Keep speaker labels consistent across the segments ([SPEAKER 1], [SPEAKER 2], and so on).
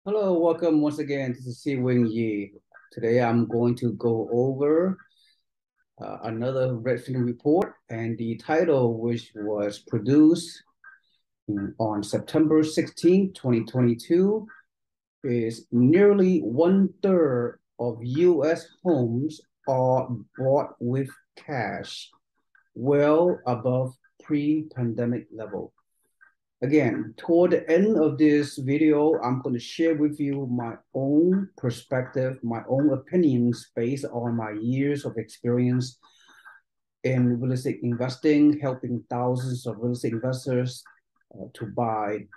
[SPEAKER 1] Hello, welcome once again. This is Seewing Yi. Today I'm going to go over another Redfin report, and the title, which was produced on September 16, 2022, is nearly one-third of U.S. homes are bought with cash, well above pre-pandemic level. Again, toward the end of this video, I'm going to share with you my own perspective, my own opinions based on my years of experience in real estate investing, helping thousands of real estate investors to buy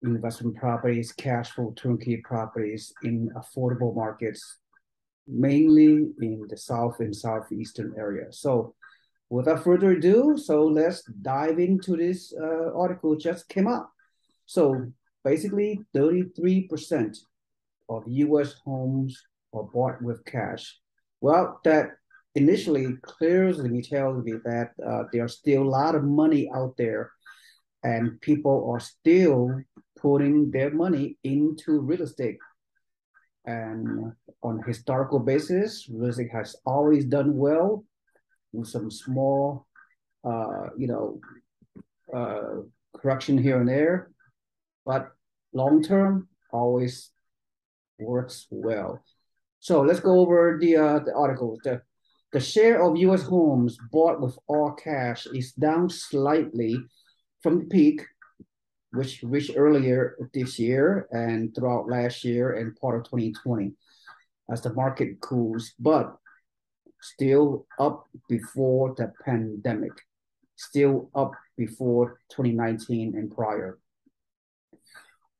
[SPEAKER 1] investment properties, cash flow turnkey properties in affordable markets, mainly in the South and Southeastern area. So without further ado, so let's dive into this article just came out. So basically, 33% of U.S. homes are bought with cash. Well, that initially clearly tells me that there's still a lot of money out there, and people are still putting their money into real estate. And on a historical basis, real estate has always done well with some small, uh, you know, uh, correction here and there, but long term always works well. So let's go over the article. The share of U.S. homes bought with all cash is down slightly from the peak, which reached earlier this year and throughout last year and part of 2020 as the market cools, but still up before the pandemic, still up before 2019 and prior.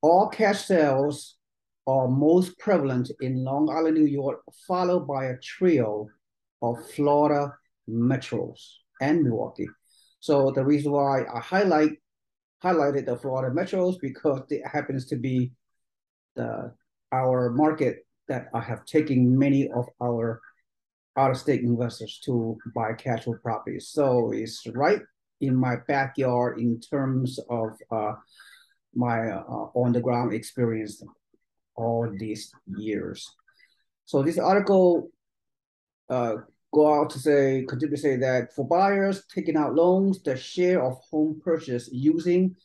[SPEAKER 1] All cash sales are most prevalent in Long Island, New York, followed by a trio of Florida metros and Milwaukee. So the reason why I highlighted the Florida metros because it happens to be the our market that I have taken many of our out-of-state investors to buy cash flow properties. So it's right in my backyard in terms of my on-the-ground experience all these years. So this article uh, go out to say, continue to say that for buyers taking out loans, the share of home purchase using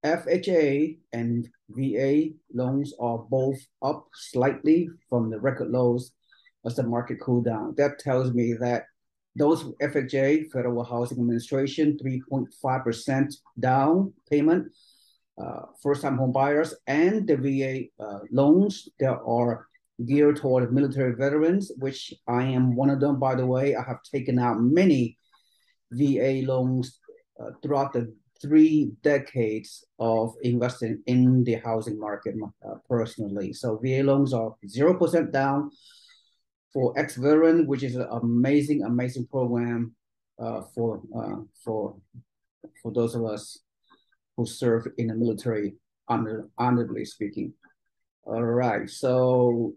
[SPEAKER 1] FHA and VA loans are both up slightly from the record lows as the market cooled down. That tells me that those FHA, Federal Housing Administration, 3.5% down payment, first-time home buyers, and the VA loans that are geared toward military veterans, which I am one of them, by the way. I have taken out many VA loans throughout the 3 decades of investing in the housing market personally. So VA loans are 0% down for ex-veteran, which is an amazing, amazing program for those of us who serve in the military, honorably speaking. All right, so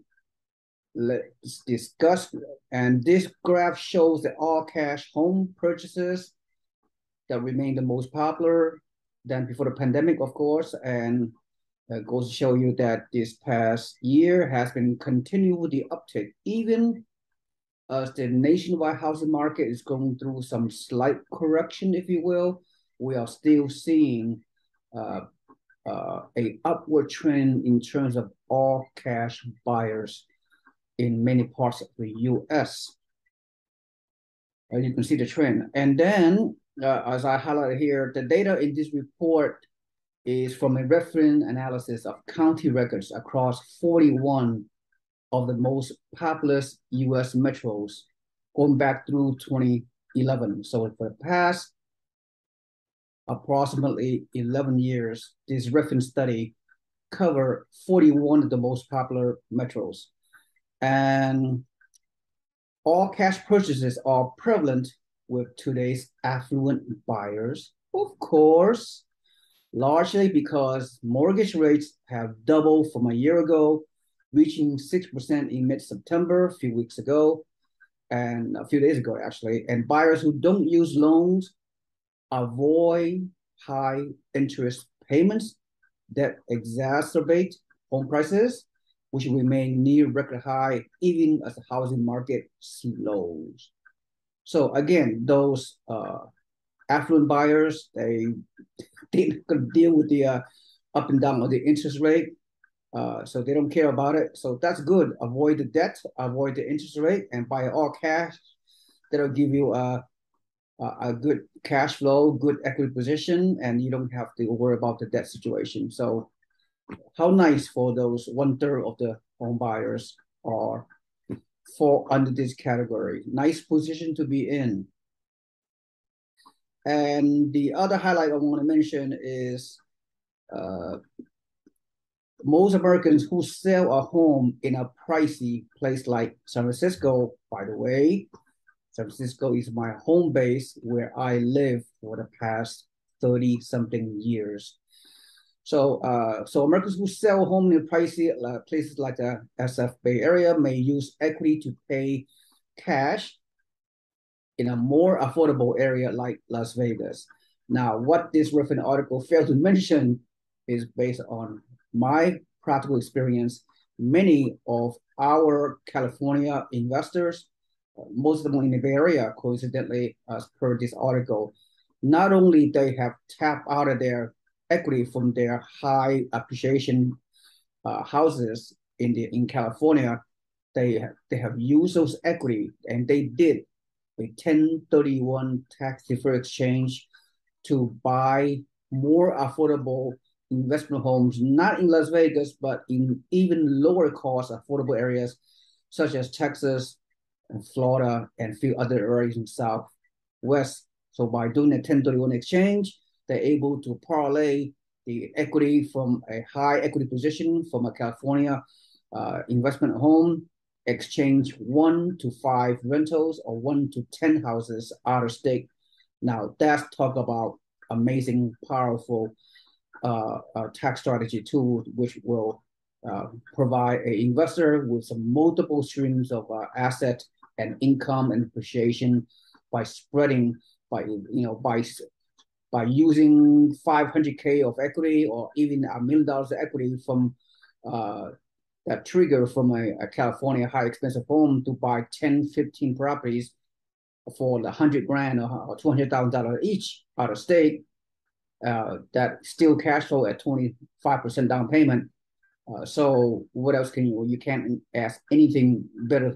[SPEAKER 1] let's discuss. And this graph shows that all cash home purchases that remain the most popular than before the pandemic, of course, and goes to show you that this past year has been continuing the uptick, even as the nationwide housing market is going through some slight correction, if you will. We are still seeing uh, a upward trend in terms of all cash buyers in many parts of the U.S. And you can see the trend. And then, as I highlighted here, the data in this report is from a Redfin analysis of county records across 41 of the most populous U.S. metros going back through 2011. So for the past approximately 11 years, this Redfin study covered 41 of the most popular metros. And all cash purchases are prevalent with today's affluent buyers, of course, largely because mortgage rates have doubled from a year ago, reaching 6% in mid-September, a few weeks ago, and a few days ago, actually. And buyers who don't use loans avoid high interest payments that exacerbate home prices, which remain near record high even as the housing market slows. So again, those affluent buyers, they could deal with the up and down of the interest rate. So they don't care about it. So that's good. Avoid the debt, avoid the interest rate, and buy all cash. That'll give you a good cash flow, good equity position, and you don't have to worry about the debt situation. So how nice for those 1/3 of the home buyers are fall under this category. Nice position to be in. And the other highlight I want to mention is most Americans who sell a home in a pricey place like San Francisco, by the way, San Francisco is my home base where I live for the past 30 something years. So, Americans who sell home in pricey places like the SF Bay Area may use equity to pay cash in a more affordable area like Las Vegas. Now, what this Redfin article failed to mention is based on my practical experience. Many of our California investors, most of them in the Bay Area, coincidentally, as per this article, not only they have tapped out of their equity from their high appreciation houses in California, they have used those equity, and they did a 1031 tax deferred exchange to buy more affordable investment homes, not in Las Vegas, but in even lower cost affordable areas such as Texas and Florida and a few other areas in Southwest. So by doing a 1031 exchange, they're able to parlay the equity from a high equity position from a California investment home, exchange 1 to 5 rentals or 1 to 10 houses out of state. Now that's talk about amazing, powerful tax strategy tool, which will provide an investor with some multiple streams of asset and income and appreciation by spreading by using 500K of equity or even $1 million of equity from that trigger from a California high expensive home to buy 10, 15 properties for the $100,000 or $200,000 each out of state. That still cash flow at 25% down payment. So what else can you can't ask anything better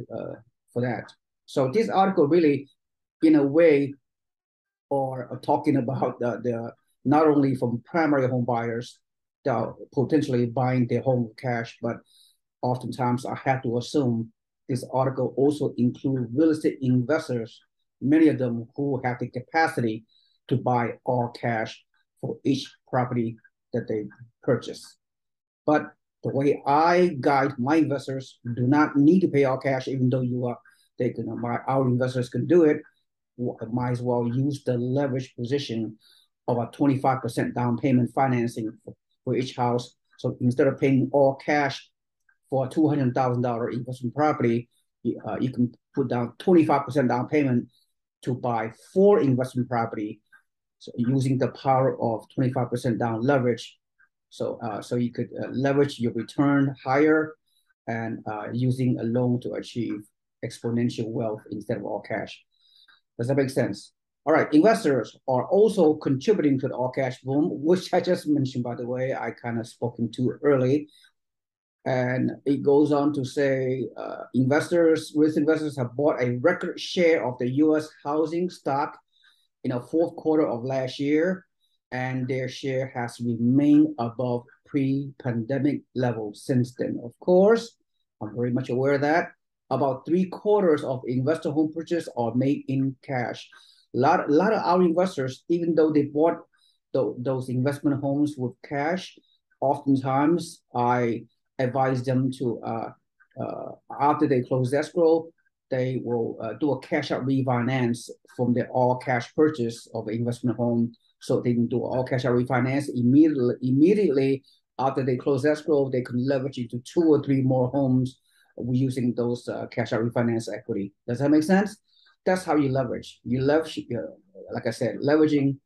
[SPEAKER 1] for that. So this article really, in a way, are talking about the not only from primary home buyers that potentially buying their home with cash, but oftentimes I have to assume this article also includes real estate investors, many of them who have the capacity to buy all cash for each property that they purchase. But the way I guide my investors do not need to pay all cash, even though our investors can do it. Might as well use the leverage position of a 25% down payment financing for each house. So instead of paying all cash for a $200,000 investment property, you can put down 25% down payment to buy 4 investment property. So using the power of 25% down leverage, so you could leverage your return higher and using a loan to achieve exponential wealth instead of all cash. Does that make sense? All right, investors are also contributing to the all cash boom, which I just mentioned, by the way. I kind of spoken too early. And it goes on to say real estate investors have bought a record share of the U.S. housing stock in the fourth quarter of last year, and their share has remained above pre-pandemic levels since then. Of course, I'm very much aware of that. About 3/4 of investor home purchases are made in cash. A lot of our investors, even though they bought those investment homes with cash, oftentimes I advise them to, after they close escrow, they will do a cash out refinance from their all cash purchase of an investment home. So they can do all cash out refinance immediately after they close escrow. They can leverage into 2 or 3 more homes using those cash out refinance equity. Does that make sense? That's how you leverage. Like I said, leveraging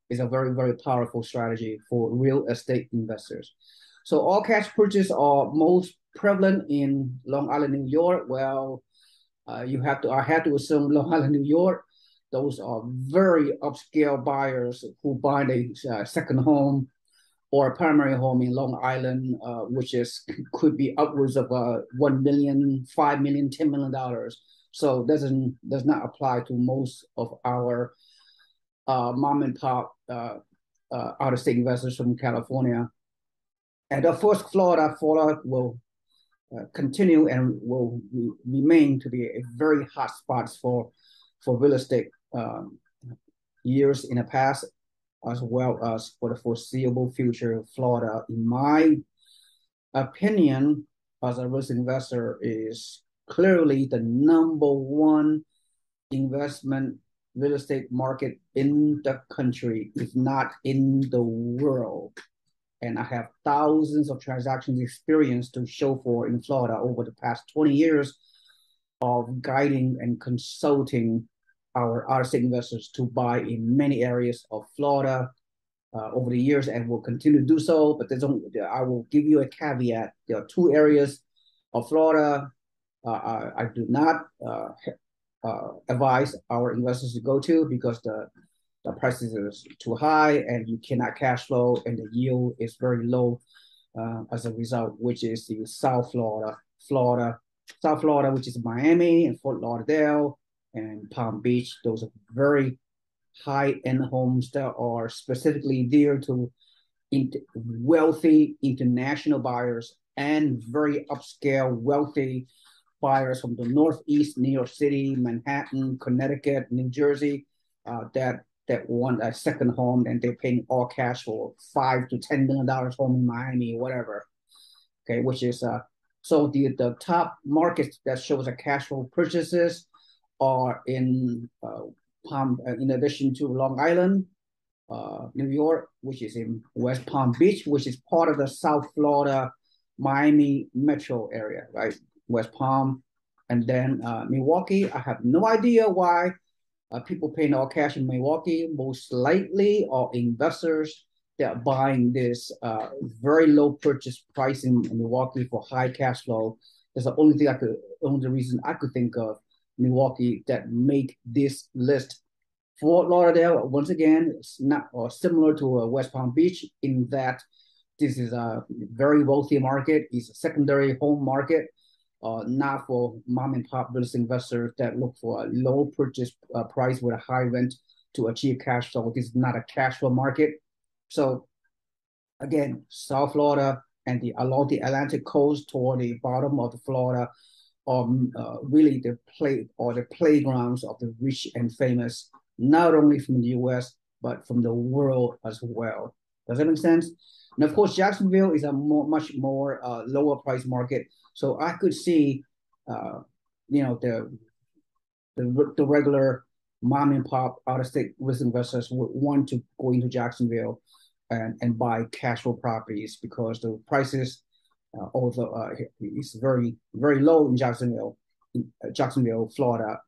[SPEAKER 1] is a very, very powerful strategy for real estate investors. So all cash purchases are most prevalent in Long Island, New York. Well, I had to assume Long Island, New York. Those are very upscale buyers who buy a second home or a primary home in Long Island, which is could be upwards of 1 million, 5 million, $10 million. So does not apply to most of our mom and pop out of state investors from California. And of course, Florida will continue and will remain to be a very hot spot for real estate years in the past, as well as for the foreseeable future. Florida, in my opinion, as a risk investor, is clearly the number one investment real estate market in the country, if not in the world. And I have thousands of transactions experience to show for in Florida over the past 20 years of guiding and consulting our out-of-state investors to buy in many areas of Florida over the years, and will continue to do so. But I will give you a caveat. There are two areas of Florida I do not advise our investors to go to because the prices is too high and you cannot cash flow, and the yield is very low as a result, which is the South Florida, which is Miami and Fort Lauderdale and Palm Beach. Those are very high-end homes that are specifically geared to wealthy international buyers and very upscale, wealthy buyers from the Northeast, New York City, Manhattan, Connecticut, New Jersey, that want a second home, and they're paying all cash for $5 to $10 million home in Miami or whatever. Okay, which is so the top markets that shows a cash flow purchases are in in addition to Long Island, New York, which is in West Palm Beach, which is part of the South Florida, Miami metro area, right? West Palm, and then Milwaukee. I have no idea why people paying all cash in Milwaukee. Most likely are investors that are buying this very low purchase price in Milwaukee for high cash flow. That's the only reason I could think of Milwaukee that make this list. Fort Lauderdale, once again, it's not similar to West Palm Beach in that this is a very wealthy market. It's a secondary home market, not for mom and pop real estate investors that look for a low purchase price with a high rent to achieve cash flow. This is not a cash flow market. So again, South Florida and along the Atlantic coast toward the bottom of the Florida are really the playgrounds of the rich and famous, not only from the U.S. but from the world as well. Does that make sense? And of course, Jacksonville is a much more lower price market. So I could see, the regular mom and pop out of state risk investors would want to go into Jacksonville and buy cash flow properties because the prices, although it's very very low in Jacksonville, Florida,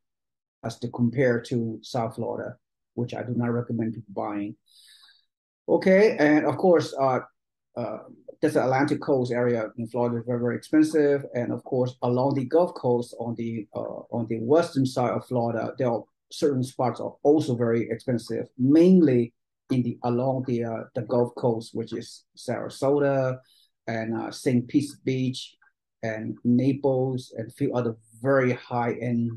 [SPEAKER 1] as to compare to South Florida, which I do not recommend people buying. Okay, and of course, there's the Atlantic coast area in Florida is very, very expensive, and of course, along the Gulf Coast on the western side of Florida, there are certain spots are also very expensive, mainly along the Gulf Coast, which is Sarasota and St. Pete Beach and Naples and a few other very high-end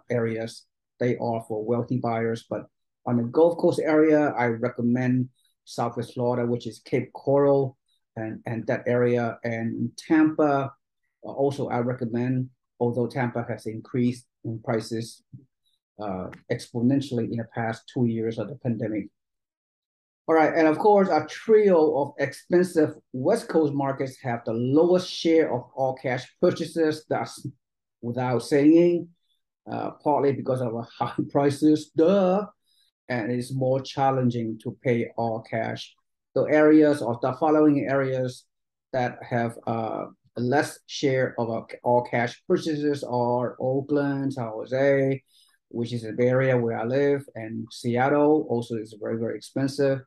[SPEAKER 1] areas. They are for wealthy buyers, but on the Gulf Coast area, I recommend Southwest Florida, which is Cape Coral and that area, and Tampa. Also, I recommend, although Tampa has increased in prices exponentially in the past 2 years of the pandemic. All right, and of course, a trio of expensive West Coast markets have the lowest share of all cash purchases. That's without saying, partly because of high prices, and it's more challenging to pay all cash. The following areas that have less share of all cash purchases are Oakland, San Jose, which is an area where I live, and Seattle also is very, very expensive.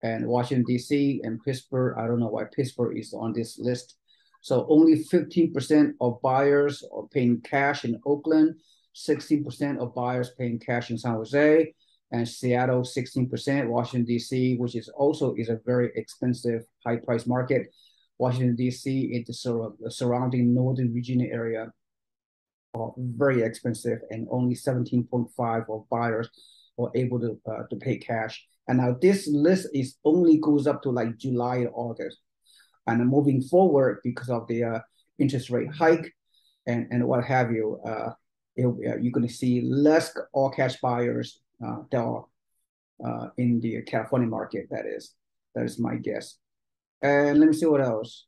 [SPEAKER 1] and Washington, D.C. and Pittsburgh. I don't know why Pittsburgh is on this list. So only 15% of buyers are paying cash in Oakland, 16% of buyers paying cash in San Jose, and Seattle 16%. Washington, D.C., which is also is a very expensive, high price market. Washington, D.C., in the surrounding Northern Virginia area are very expensive, and only 17.5% of buyers are able to pay cash. And now this list is only goes up to like July and August. And moving forward, because of the interest rate hike and what have you, you're going to see less all cash buyers that are in the California market. That is my guess. And let me see what else.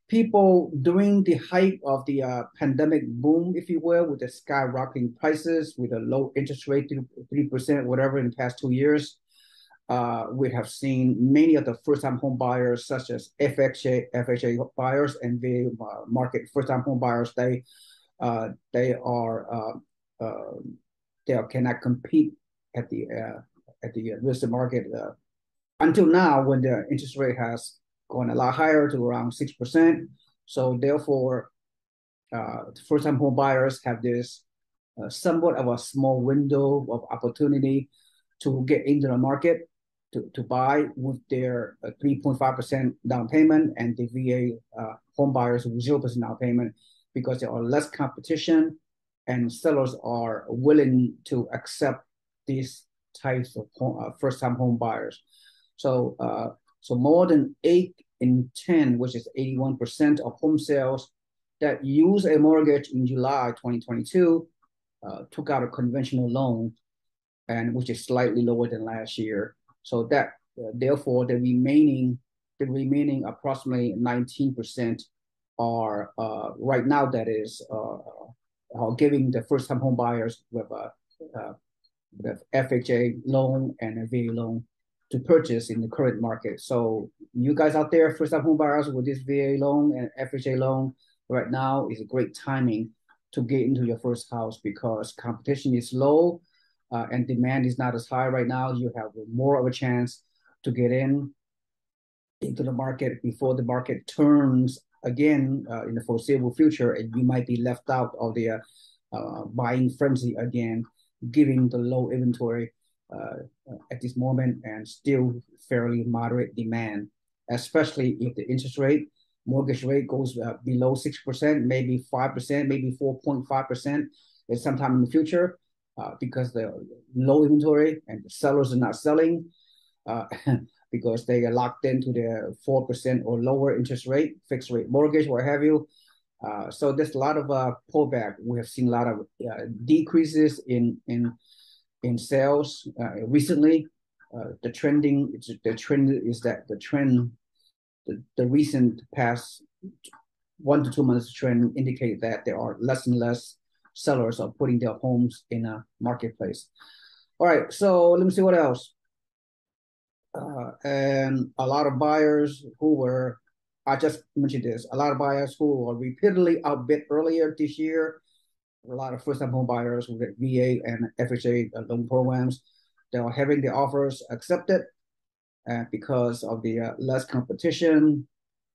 [SPEAKER 1] People during the height of the pandemic boom, if you will, with the skyrocketing prices, with a low interest rate, 3%, whatever, in the past 2 years, we have seen many of the first-time home buyers, such as FHA buyers and the market first-time home buyers, they cannot compete at the real estate market until now, when the interest rate has gone a lot higher to around 6%. So therefore, first-time home buyers have this somewhat of a small window of opportunity to get into the market to buy with their 3.5% down payment, and the VA home buyers with 0% down payment, because there are less competition and sellers are willing to accept these types of first-time home buyers. So more than 8 in 10, which is 81% of home sales that use a mortgage in July 2022 took out a conventional loan, and which is slightly lower than last year. So that therefore the remaining approximately 19% are right now, that is are giving the first-time home buyers with FHA loan and a VA loan to purchase in the current market. So you guys out there, first-time home buyers with this VA loan and FHA loan, right now is a great timing to get into your first house, because competition is low and demand is not as high right now. You have more of a chance to get into the market before the market turns again in the foreseeable future, and you might be left out of the buying frenzy again, given the low inventory at this moment and still fairly moderate demand, especially if the mortgage rate goes below 6%, maybe 5%, maybe 4.5% at some time in the future, because the low inventory and the sellers are not selling because they are locked into their 4% or lower interest rate, fixed rate mortgage, what have you. So there's a lot of pullback. We have seen a lot of decreases in sales recently. The trend is that the recent past 1 to 2 months trend indicate that there are less and less sellers are putting their homes in a marketplace. All right, so let me see what else. And a lot of buyers I just mentioned this, a lot of buyers who were repeatedly outbid earlier this year. A lot of first-time home buyers with VA and FHA loan programs, they are having the offers accepted because of the less competition,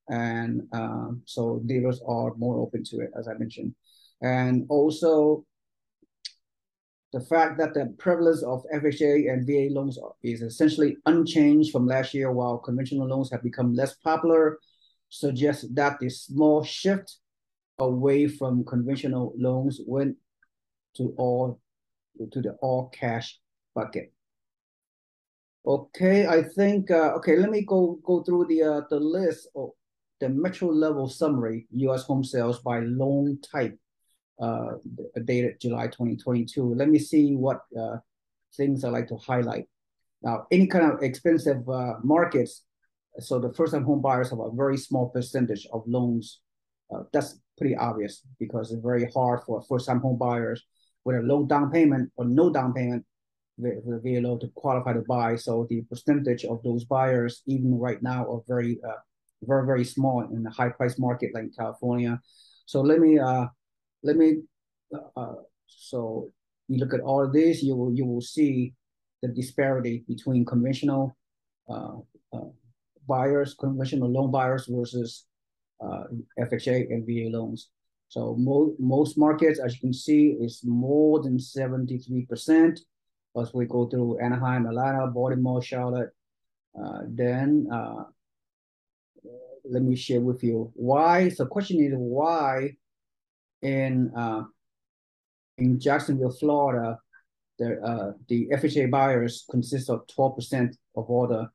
[SPEAKER 1] and so dealers are more open to it, as I mentioned. And also the fact that the prevalence of FHA and VA loans is essentially unchanged from last year, while conventional loans have become less popular, suggests that the small shift away from conventional loans went to the all cash bucket. Okay, I think okay. Let me go through the list of the metro level summary U.S. home sales by loan type, dated July 2022. Let me see what things I like to highlight. Now, any kind of expensive markets, so the first-time home buyers have a very small percentage of loans. That's pretty obvious, because it's very hard for first-time home buyers with a low down payment or no down payment with a VA loan to qualify to buy. So the percentage of those buyers, even right now, are very, very small in a high-price market like California. So so you look at all of this, you will see the disparity between conventional uh, uh, buyers, conventional loan buyers versus FHA and VA loans. So most markets, as you can see, is more than 73%. As we go through Anaheim, Atlanta, Baltimore, Charlotte, then let me share with you why. So the question is why in Jacksonville, Florida, the FHA buyers consist of 12% of all the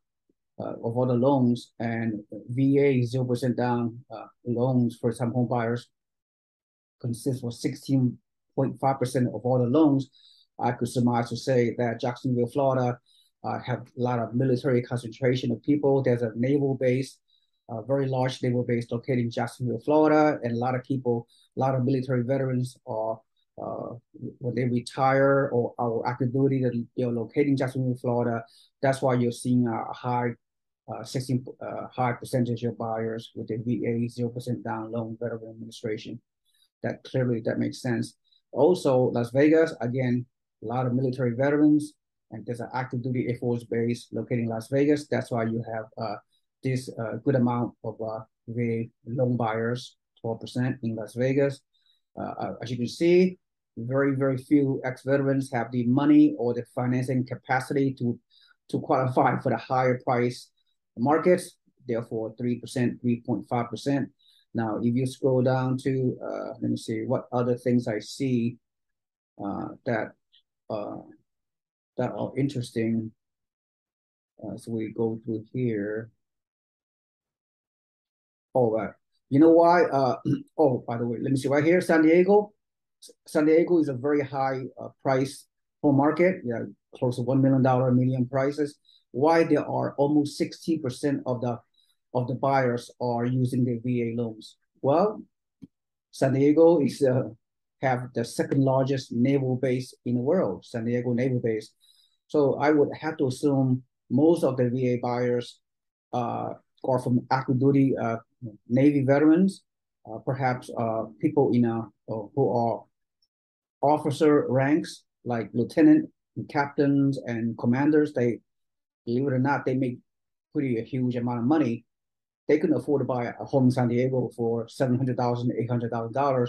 [SPEAKER 1] loans, and VA 0% down loans for some home buyers consists of 16.5% of all the loans. I could surmise to say that Jacksonville, Florida, have a lot of military concentration of people. There's a naval base, a very large naval base located in Jacksonville, Florida, and a lot of people, a lot of military veterans are when they retire or are active duty, they're located in Jacksonville, Florida. That's why you're seeing a high 16 high percentage of buyers with the VA 0% down loan veteran administration. That makes sense. Also, Las Vegas, again, a lot of military veterans, and there's an active duty Air Force base located in Las Vegas. That's why you have this good amount of VA loan buyers, 12% in Las Vegas. As you can see, very few ex-veterans have the money or the financing capacity to qualify for the higher price markets, therefore 3%, 3.5%. Now, if you scroll down to, let me see, what other things I see that are interesting. So we go through here. Oh, you know why? Oh, by the way, let me see right here, San Diego. San Diego is a very high price home market, yeah, close to $1 million median prices. Why there are almost 60% of the buyers are using the VA loans? Well, San Diego is have the second largest naval base in the world, San Diego Naval Base. So I would have to assume most of the VA buyers are from active duty Navy veterans, perhaps people who are officer ranks like lieutenant, and captains, and commanders. They, believe it or not, they make pretty a huge amount of money. They can afford to buy a home in San Diego for $700,000, $800,000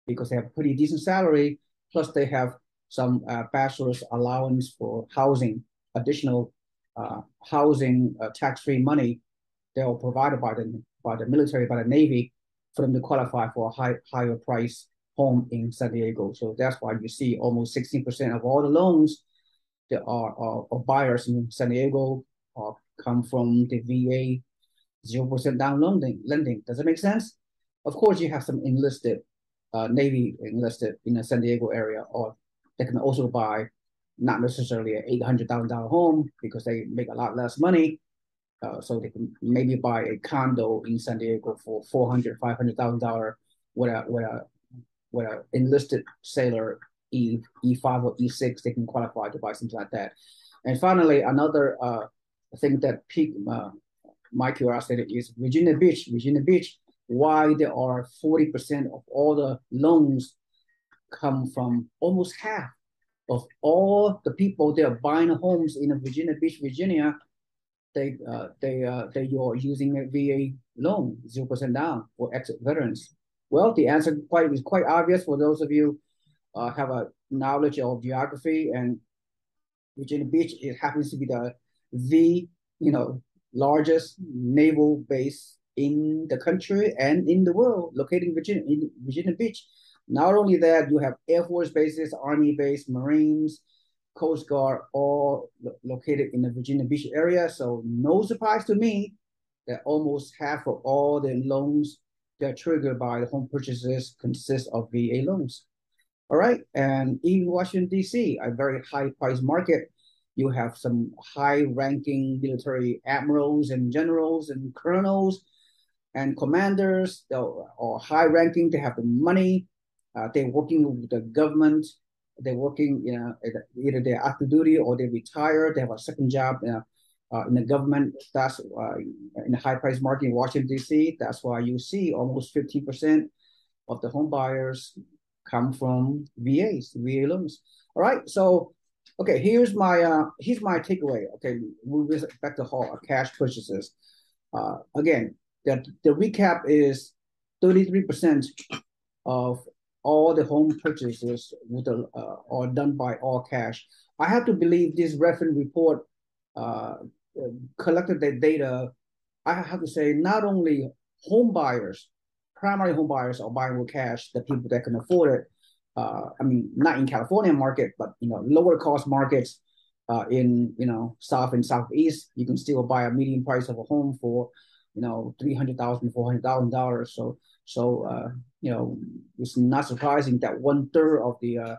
[SPEAKER 1] because they have a pretty decent salary. Plus, they have some bachelor's allowance for housing, additional housing tax-free money that are provided by the military, by the Navy, for them to qualify for a higher price home in San Diego. So that's why you see almost 16% of all the loans that are buyers in San Diego come from the VA 0% down lending. Does it make sense? Of course, you have some enlisted, Navy enlisted in the San Diego area, or they can also buy not necessarily an $800,000 home because they make a lot less money. So they can maybe buy a condo in San Diego for $400,000, $500,000 with a enlisted sailor E5 or E6, they can qualify to buy something like that. And finally, another thing that piqued my curiosity is Virginia Beach. Virginia Beach, why there are 40% of all the loans come from almost half of all the people that are buying homes in Virginia Beach, Virginia. They are using a VA loan, 0% down for ex-veterans. Well, the answer is quite obvious for those of you have a knowledge of geography, and Virginia Beach, it happens to be the largest naval base in the country and in the world, located in Virginia Beach. Not only that, you have Air Force bases, Army base, Marines, Coast Guard, all located in the Virginia Beach area. So no surprise to me that almost half of all the loans that are triggered by the home purchases consist of VA loans. All right, and in Washington, D.C., a very high-priced market, you have some high-ranking military admirals and generals and colonels and commanders or high-ranking. They have the money. They're working with the government. They're working, either they're active duty or they retire. They have a second job in the government. That's in the high-priced market in Washington, D.C. That's why you see almost 15% of the home buyers come from VA loans. All right, so Okay, here's my takeaway. Okay, we back to cash purchases. Again, the recap is 33% of all the home purchases are done by all cash. I have to believe this Redfin report uh, collected the data. I have to say not only home buyers, primary home buyers are buying with cash, the people that can afford it. I mean, not in California market, but lower cost markets in south and southeast, you can still buy a median price of a home for $300,000, $400,000. So it's not surprising that 1/3 of the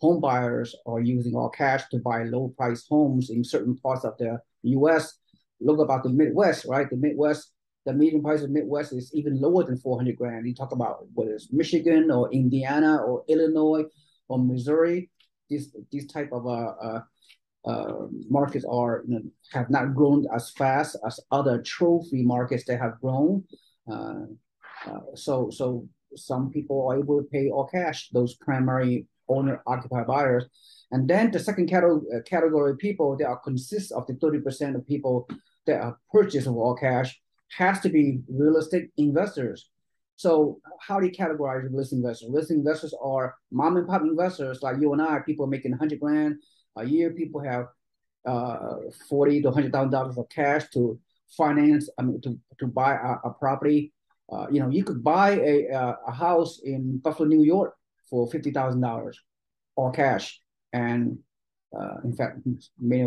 [SPEAKER 1] home buyers are using all cash to buy low price homes in certain parts of the U.S. Look about the Midwest, right? The Midwest, the median price of Midwest is even lower than 400 grand. You talk about whether it's Michigan or Indiana or Illinois or Missouri, these type of markets have not grown as fast as other trophy markets that have grown. Uh, so some people are able to pay all cash, those primary owner occupied buyers. And then the second category of people that are consists of the 30% of people that are purchased of all cash has to be real estate investors. So how do you categorize real estate investors? Real estate investors are mom and pop investors like you and I, people making 100 grand a year. People have 40 to $100,000 of cash to finance, I mean, to buy a property. You could buy a house in Buffalo, New York for $50,000 all cash. And in fact, many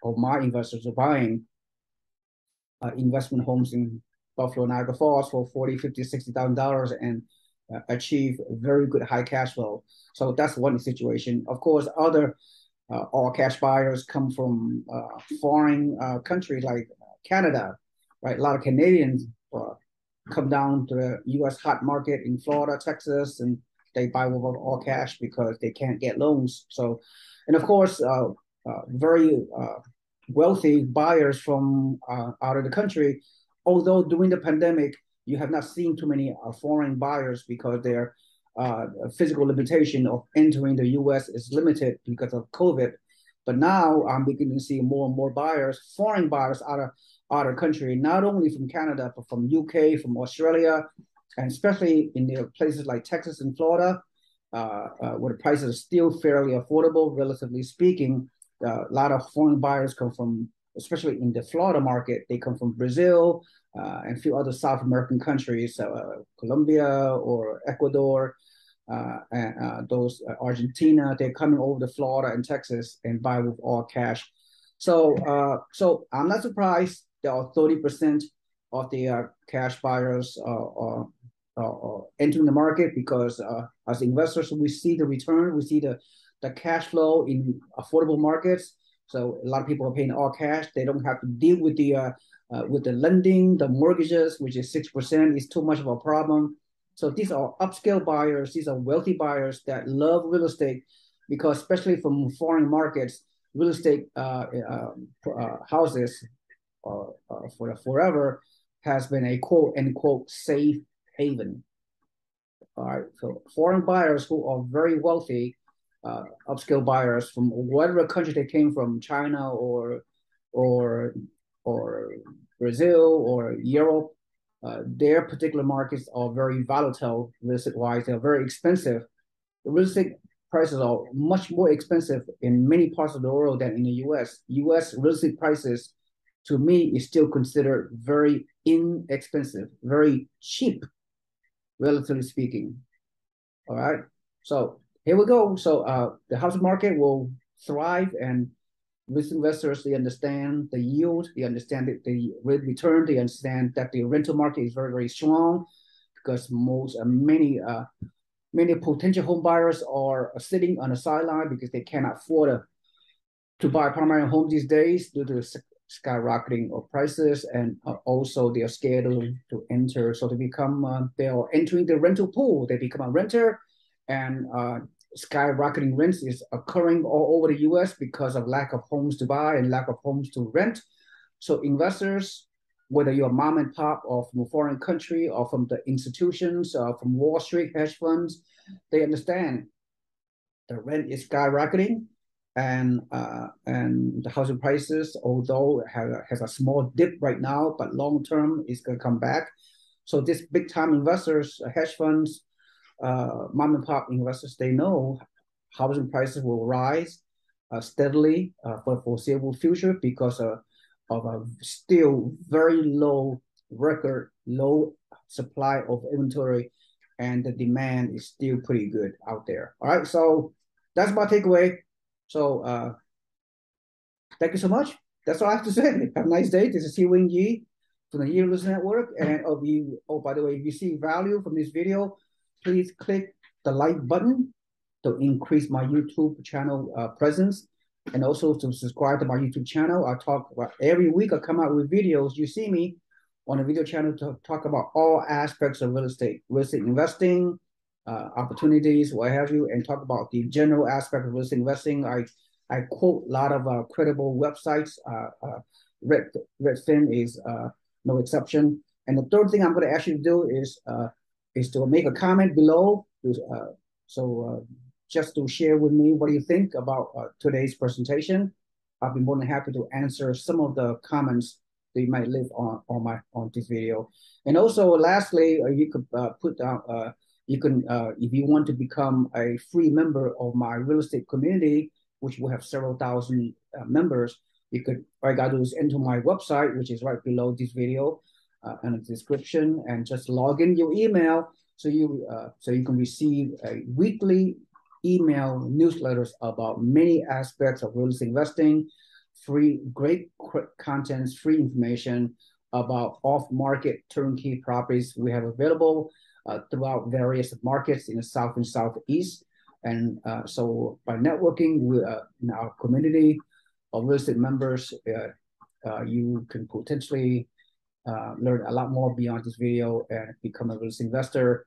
[SPEAKER 1] of my investors are buying investment homes in Buffalo, Niagara Falls for 40, 50, $60,000 and achieve very good high cash flow. So that's one situation. Of course, other all cash buyers come from foreign countries like Canada, right? A lot of Canadians come down to the U.S. hot market in Florida, Texas, and they buy with all cash because they can't get loans. So, and of course, very wealthy buyers from out of the country. Although during the pandemic, you have not seen too many foreign buyers because their physical limitation of entering the U.S. is limited because of COVID. But now I'm beginning to see more and more buyers, foreign buyers out of country, not only from Canada, but from UK, from Australia, and especially in the places like Texas and Florida, where the prices are still fairly affordable, relatively speaking. A lot of foreign buyers come from, especially in the Florida market, they come from Brazil and a few other South American countries, Colombia or Ecuador, and those Argentina. They're coming over to Florida and Texas and buy with all cash. So I'm not surprised there are 30% of the cash buyers entering the market because as investors, we see the return, we see the cash flow in affordable markets. So a lot of people are paying all cash. They don't have to deal with the lending, the mortgages, which is 6%, is too much of a problem. So these are upscale buyers. These are wealthy buyers that love real estate because, especially from foreign markets, real estate houses for forever has been a quote unquote safe haven. All right, so foreign buyers who are very wealthy, upscale buyers from whatever country they came from, China or or Brazil or Europe, their particular markets are very volatile real estate wise. They're very expensive. The real estate prices are much more expensive in many parts of the world than in the U.S. U.S. real estate prices, to me, is still considered very inexpensive, very cheap, relatively speaking. All right. So here we go. So the housing market will thrive, and risk investors, they understand the yield, they understand the rate return, they understand that the rental market is very, very strong because many potential home buyers are sitting on the sideline because they cannot afford to buy primary home these days due to the skyrocketing of prices, and also they are scared to enter. So they are entering the rental pool. They become a renter, and skyrocketing rents is occurring all over the U.S. because of lack of homes to buy and lack of homes to rent. So investors, whether you're mom and pop or from a foreign country or from the institutions, from Wall Street hedge funds, they understand the rent is skyrocketing. and the housing prices, although it has a small dip right now, but long term it's going to come back. So this big time investors, hedge funds, mom and pop investors, they know housing prices will rise steadily for the foreseeable future because of a still very low record low supply of inventory, and the demand is still pretty good out there. All right, so that's my takeaway. So thank you so much. That's all I have to say. Have a nice day. This is Seewing Yi from the Yearless Network. And by the way, if you see value from this video, please click the like button to increase my YouTube channel presence, and also to subscribe to my YouTube channel. I talk about every week. I come out with videos. You see me on a video channel to talk about all aspects of real estate investing, opportunities, what have you, and talk about the general aspect of real estate investing. I quote a lot of credible websites. Redfin is no exception. And the third thing I'm going to ask you to do is to make a comment below. Just to share with me what you think about today's presentation. I'll be more than happy to answer some of the comments that you might leave on this video. And also, lastly, you could put down. You can, if you want to become a free member of my real estate community, which will have several thousand members, you could, all you gotta do is enter my website, which is right below this video in the description, and just log in your email so you can receive a weekly email newsletters about many aspects of real estate investing, great contents, free information about off-market turnkey properties we have available throughout various markets in the South and Southeast. And so by networking with in our community of real estate members, you can potentially learn a lot more beyond this video and become a real estate investor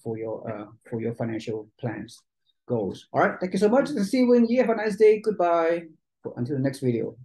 [SPEAKER 1] for your financial plans goals. All right, thank you so much. See you when you have a nice day. Goodbye. Until the next video.